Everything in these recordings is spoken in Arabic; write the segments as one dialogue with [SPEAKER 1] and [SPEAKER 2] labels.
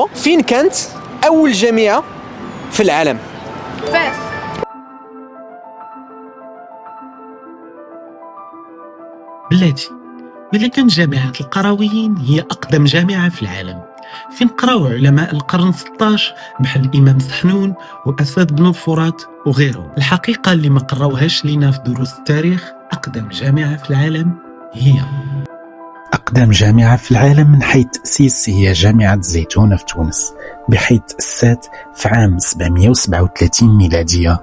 [SPEAKER 1] فين كانت أول جامعة في العالم؟
[SPEAKER 2] فاس.
[SPEAKER 3] بلاتي، ولكن جامعة القرويين هي أقدم جامعة في العالم. فين قراو علماء القرن 16 بحال الإمام سحنون وأسد بن الفرات وغيرهم. الحقيقة اللي ما قراوهاش لينا في دروس التاريخ، أقدم جامعة في العالم هي
[SPEAKER 4] أقدم جامعة في العالم من حيث التأسيس هي جامعة الزيتونة في تونس، بحيث تأسست في عام 737 ميلادية،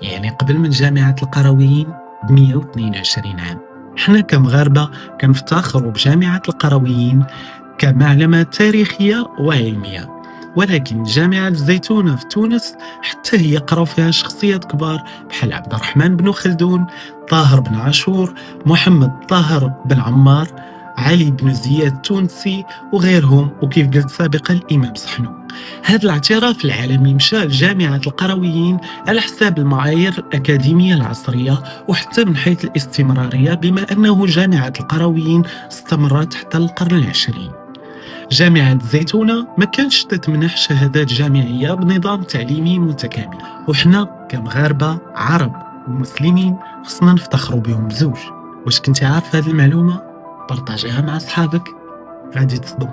[SPEAKER 3] يعني قبل من جامعة القرويين ب 122 عام. حنا كمغاربة كنفتخروا بجامعة القرويين كمعلمة تاريخية وعلمية، ولكن جامعة الزيتونة في تونس حتى هي قراو فيها شخصيات كبار بحال عبد الرحمن بن خلدون، طاهر بن عاشور، محمد طاهر بن عمار، علي بن زياد التونسي وغيرهم، وكيف قلت سابقا الإمام سحنون. هذا الاعتراف العالمي مشى لجامعة القرويين على حساب المعايير الأكاديمية العصرية، وحتى من حيث الاستمرارية، بما أنه جامعة القرويين استمرت حتى القرن العشرين. جامعة الزيتونة ما كانش تتمنح شهادات جامعية بنظام تعليمي متكامل، وحنا كمغاربة عرب ومسلمين خصنا نفتخروا بهم بزوج. واش كنتي عارف هذه المعلومة؟ بارطاجيها مع أصحابك غادي تصدم.